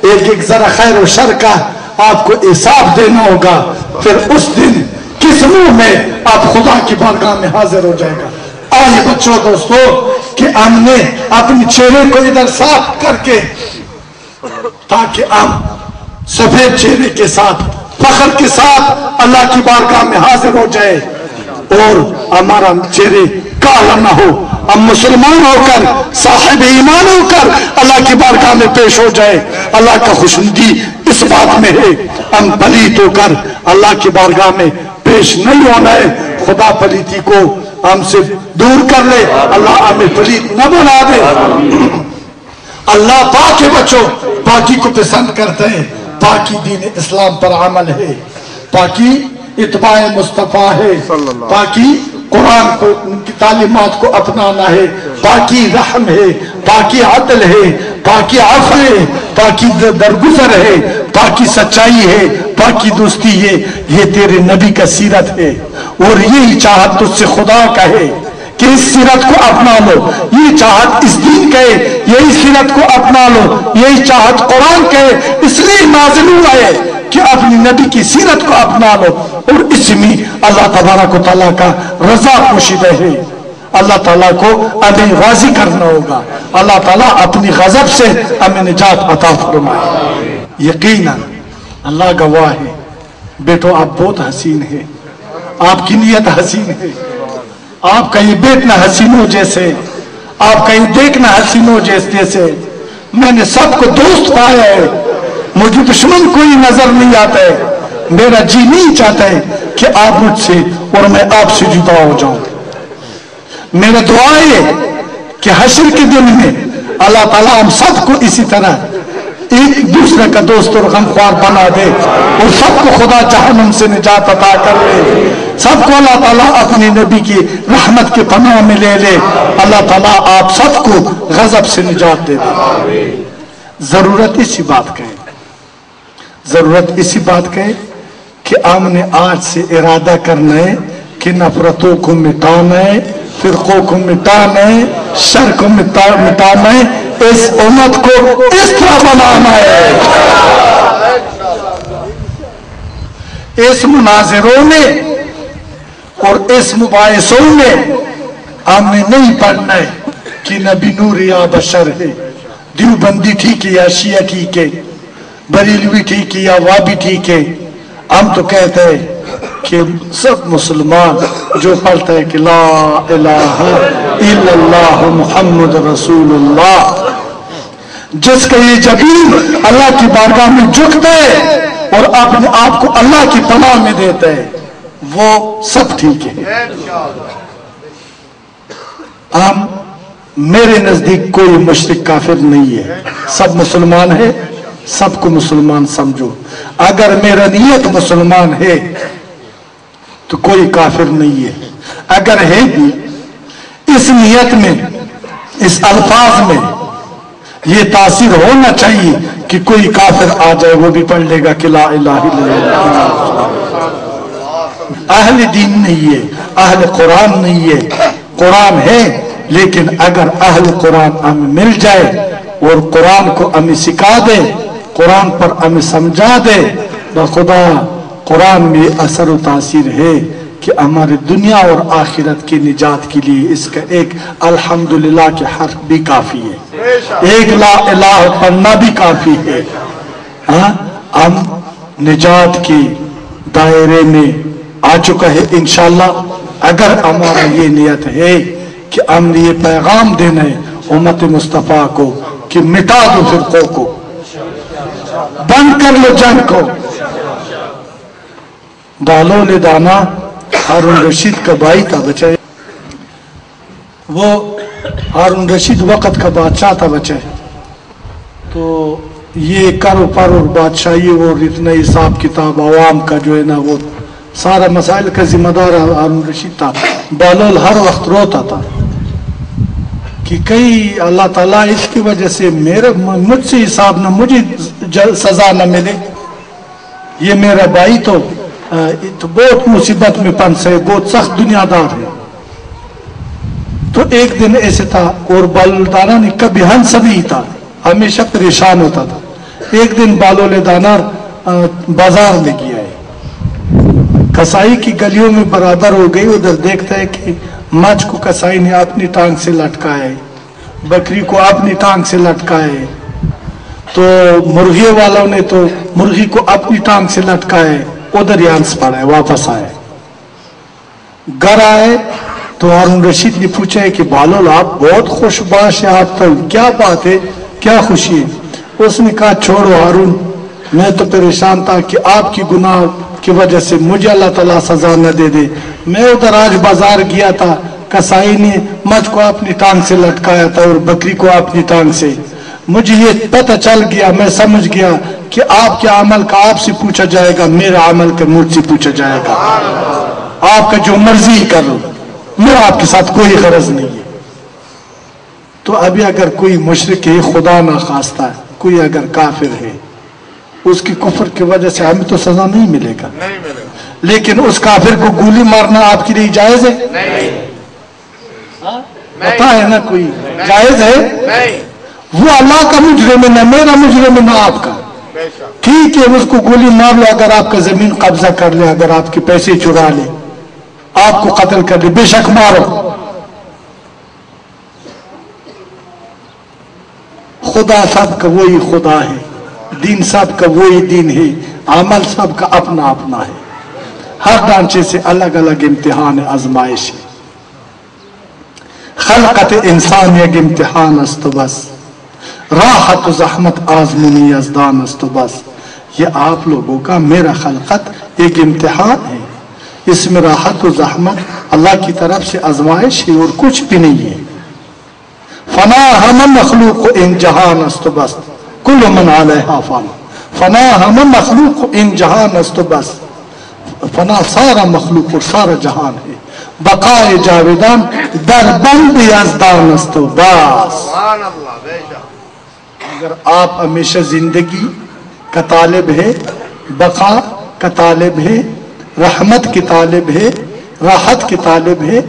ایک ایک ذرا خیر و شر کا آپ کو حساب دینا ہوگا، پھر اس دن کس منہ میں آپ خدا کی بارگاہ میں حاضر ہو جائے گا۔ آئیے بچوں دوستو کہ ہم نے اپنے چہرے کو ادھر صاف کر کے، تاکہ ہم سفید چہرے کے ساتھ فخر کے ساتھ اللہ کی بارگاہ میں حاضر ہو جائے، اور ہمارا چہرے کالا نہ ہو، ہم مسلمان ہو کر، صاحب ایمان ہو کر اللہ کی بارگاہ میں پیش ہو جائے۔ اللہ کا خوشنودی اس بات میں ہے، ہم پلیت ہو کر اللہ کی بارگاہ میں پیش نہیں ہونا ہے، خدا پلیتی کو ہم سے دور کر لے، اللہ ہمیں پلیت نہ بنا دے۔ اللہ پاک ہے بچوں، پاکی کو پسند کرتے ہیں، پاکی دین اسلام پر عمل ہے، پاکی اتباع مصطفیٰ ہے، پاکی قرآن کو، ان کی تعلیمات کو اپنانا ہے، پاکی رحم ہے، پاکی عدل ہے، پاکی عفو ہے، پاکی درگزر ہے، پاکی سچائی ہے، پاکی دوستی ہے۔ یہ تیرے نبی کا سیرت ہے، اور یہی چاہت تجھ سے خدا کا ہے کہ اس سیرت کو اپنا لو، یہ چاہت اس دین کا ہے، یہی سیرت کو اپنا لو، یہی چاہت قرآن کا ہے، اس لیے نازل ہوا ہے کہ اپنی نبی کی سیرت کو اپنا لو، اور اس میں اللہ تبارک و تعالیٰ کا رضا پوشیدہ ہے۔ اللہ تعالیٰ کو ہمیں راضی کرنا ہوگا، اللہ تعالیٰ اپنی غضب سے ہمیں نجات عطا فرمائے۔ یقیناً اللہ گواہ ہے، بیٹو آپ بہت حسین ہیں، آپ کی نیت حسین ہے، آپ کا یہ بیٹنا حسینوں جیسے، آپ کا یہ دیکھنا حسینوں جیسے، میں نے سب کو دوست پایا ہے، مجھے دشمن کوئی نظر نہیں آتا ہے، میرا جی نہیں چاہتا ہے کہ آپ مجھ سے اور میں آپ سے جدا ہو جاؤں. میرا دعا ہے کہ حشر کے دن میں اللہ تعالیٰ ہم سب کو اسی طرح ایک دوسرے کا دوست اور غمخوار بنا دے اور سب کو خدا جہنم سے نجات عطا کر لے. سب کو اللہ تعالیٰ اپنے نبی کی رحمت کے پناہ میں لے لے. اللہ تعالیٰ آپ سب کو غضب سے نجات دے دے. ضرورت اسی بات کا ہے، ضرورت اسی بات کا ہے کہ ہم نے آج سے ارادہ کرنا ہے کہ نفرتوں کو مٹانا ہے، فرقوں کو مٹانا ہے، شر کو مٹانا ہے، اس امت کو اس طرح بنانا ہے. اس مناظروں میں اور اس مباحثوں میں ہم نے نہیں پڑھنا ہے کہ نبی نور یا بشر ہے، دیوبندی ٹھیک ہے یا شیعہ ٹھیک ہے، بریلوی ٹھیک ہے یا وابی ٹھیک ہے. ہم تو کہتے ہیں کہ سب مسلمان جو پڑھتا ہے کہ لا الہ الا اللہ محمد رسول اللہ، جس کا یہ جبین اللہ کی بارگاہ میں جھکتا ہے اور اپنے آپ کو اللہ کی پناہ میں دیتا ہے، وہ سب ٹھیک ہے. ہم میرے نزدیک کوئی مشرک کافر نہیں ہے، سب مسلمان ہے، سب کو مسلمان سمجھو. اگر میرا نیت مسلمان ہے تو کوئی کافر نہیں ہے. اگر ہے بھی اس نیت میں، اس الفاظ میں یہ تاثیر ہونا چاہیے کہ کوئی کافر آ جائے وہ بھی پڑھ لے گا کہ لا الہ الا اللہ. اہل دین نہیں ہے، اہل قرآن نہیں ہے. قرآن ہے لیکن اگر اہل قرآن ہمیں مل جائے اور قرآن کو ہمیں سکھا دے، قرآن پر ہمیں سمجھا دے، بخدا قرآن میں اثر و تاثیر ہے کہ ہماری دنیا اور آخرت کی نجات کے لیے اس کا ایک الحمدللہ کے حرف بھی کافی ہے، ایک لا الہ پڑھنا بھی کافی ہے. ہم نجات کے دائرے میں آ چکا ہے انشاءاللہ. اگر ہمارا یہ نیت ہے کہ ہم نے یہ پیغام دینا ہے امت مصطفیٰ کو کہ مٹا دو فرقوں کو، بند کر لو جنگ کو. بہلول دانا ہارون رشید کا بھائی تھا بچے، وہ ہارون رشید وقت کا بادشاہ تھا بچے. تو یہ کاروبار اور بادشاہی اور اتنا حساب کتاب عوام کا جو ہے نا وہ سارا مسائل کا ذمہ دار ہارون رشید تھا. بہلول ہر وقت روتا تھا کہ کئی اللہ تعالیٰ اس کی وجہ سے مجھ سے حساب نہ، مجھے سزا نہ ملے. یہ میرا بھائی تو بہت مصیبت میں پنس ہے، بہت سخت دنیا دار ہے. تو ایک دن ایسے تھا اور بہلول دانا نے کبھی ہنس نہیں تھا، ہمیشہ پریشان ہوتا تھا. ایک دن بہلول دانا بازار میں گیا ہے، کسائی کی گلیوں میں برابر ہو گئی. ادھر دیکھتا ہے کہ مچھ کو کسائی نے اپنی ٹانگ سے لٹکایا ہے، بکری کو اپنی ٹانگ سے لٹکایا ہے، تو مرغی والوں نے تو مرغی کو اپنی ٹانگ سے لٹکایا ہے. ادھر ہی ہنس پڑا ہے، واپس آئے. گھر آئے تو ہارون رشید نے پوچھا ہے کہ بہلول آپ بہت خوش باش ہے، آپ تو کیا بات ہے، کیا خوشی ہے؟ اس نے کہا چھوڑو ہارون، میں تو پریشان تھا کہ آپ کی گناہ کی وجہ سے مجھے اللہ تعالیٰ سزا نہ دے دے. میں ادھر آج بازار گیا تھا، کسائی نے مجھ کو اپنی ٹانگ سے لٹکایا تھا اور بکری کو اپنی ٹانگ سے. مجھے یہ پتہ چل گیا، میں سمجھ گیا کہ آپ کے عمل کا آپ سے پوچھا جائے گا، میرا عمل کا مجھ سے پوچھا جائے گا. آپ کا جو مرضی کرو، میرا آپ کے ساتھ کوئی غرض نہیں ہے. تو ابھی اگر کوئی مشرک ہے، خدا نخواستہ کوئی اگر کافر ہے، اس کی کفر کی وجہ سے ہمیں تو سزا نہیں ملے گا، لیکن اس کافر کو گولی مارنا آپ کے لیے جائز ہے؟ پتا ہے نا کوئی جائز ہے؟ وہ اللہ کا مجرم ہے، نہ میرا مجرم ہے نہ آپ کا. ٹھیک ہے اس کو گولی مار لو، اگر آپ کا زمین قبضہ کر لے، اگر آپ کے پیسے چرا لے، آپ کو قتل کر لے، بے شک مارو. خدا سب کا وہی خدا ہے، دین سب کا وہی دین ہے، عمل سب کا اپنا اپنا ہے. ہر ڈانچے سے الگ الگ امتحان آزمائش ہے. خلقت انسان یک امتحان است بس، راحت و زحمت آزمونی یزدان است و بس. یہ آپ لوگوں کا میرا خلقت ایک امتحان ہے. اس میں راحت و زحمت اللہ کی طرف سے آزمائش ہے اور کچھ بھی نہیں ہے. فنا ہم مخلوق ان جہان است و بس کل من علیہا فان. فنا ہم مخلوق ان جہان است و بس. فنا سارا مخلوق اور سارا جہان ہے. بقائے جاویدان در بند یزدان است و بس. اگر آپ ہمیشہ زندگی کا طالب ہے، بقا کا طالب ہے، رحمت کی طالب ہے، راحت کی طالب ہے،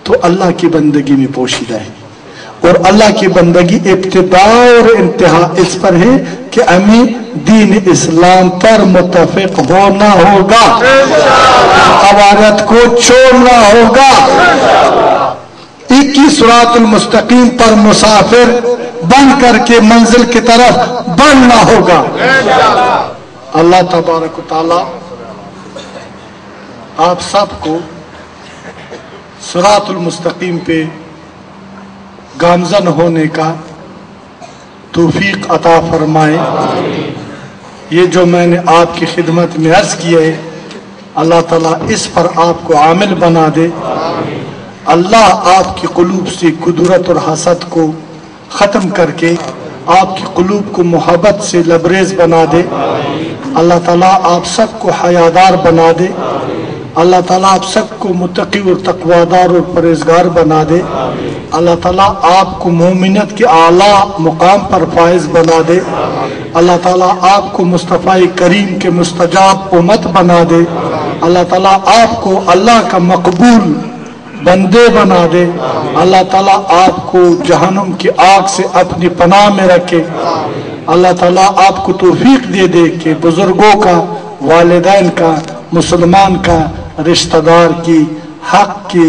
تو اللہ کی بندگی میں پوشیدہ ہے. اور اللہ کی بندگی ابتدا اور انتہا اس پر ہے کہ ہمیں دین اسلام پر متفق ہونا ہوگا، عبادت کو چھوڑنا ہوگا، ایک ہی صراط المستقیم پر مسافر بن کر کے منزل کی طرف بڑھنا ہوگا. اللہ تبارک و تعالی آپ سب کو صراط المستقیم پہ گامزن ہونے کا توفیق عطا فرمائے. یہ جو میں نے آپ کی خدمت میں عرض کیا ہے، اللہ تعالیٰ اس پر آپ کو عامل بنا دے. اللہ آپ کی قلوب سے قدرت اور حسد کو ختم کر کے آپ کی قلوب کو محبت سے لبریز بنا دے. اللہ تعالیٰ آپ سب کو حیادار بنا دے. اللہ تعالیٰ آپ سب کو متقی اور تقوادار اور پرہیزگار بنا دے. اللہ تعالیٰ آپ کو مومنت کے اعلیٰ مقام پر فائز بنا دے. اللہ تعالیٰ آپ کو مصطفیٰ کریم کے مستجاب امت بنا دے. اللہ تعالیٰ آپ کو اللہ کا مقبول بندے بنا دے. اللہ تعالیٰ آپ کو جہنم کی آگ سے اپنی پناہ میں رکھے. اللہ تعالیٰ آپ کو توفیق دے دے کہ بزرگوں کا، والدین کا، مسلمان کا، رشتہ دار کی حق کی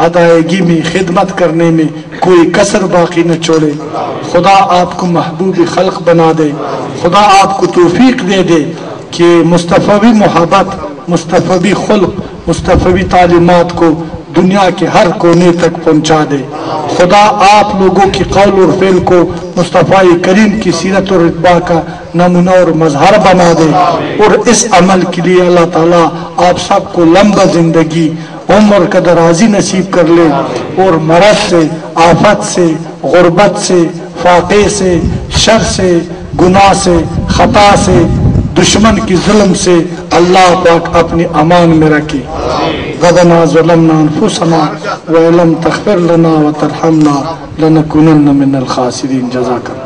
ادائیگی میں، خدمت کرنے میں کوئی کسر باقی نہ چھوڑے. خدا آپ کو محبوب خلق بنا دے. خدا آپ کو توفیق دے دے کہ مصطفی محبت، مصطفی خلق، مصطفی تعلیمات کو دنیا کے ہر کونے تک پہنچا دے. خدا آپ لوگوں کی قول اور فعل کو مصطفی کریم کی سیرت اور اتباع کا نمونہ اور مظہر بنا دے. اور اس عمل کے لیے اللہ تعالیٰ آپ سب کو لمبا زندگی، عمر کا درازی نصیب کر لے. اور مرض سے، آفت سے، غربت سے، فاقے سے، شر سے، گناہ سے، خطا سے، دشمن کی ظلم سے اللہ پاک اپنی امان میں رکھے. ربنا ظلمنا انفسنا وَإِن لَمْ تَغْفِرْ لَنَا وَتَرْحَمْنَا لَنَكُونَنَّ مِنَ الْخَاسِرِينَ. جزاک اللہ.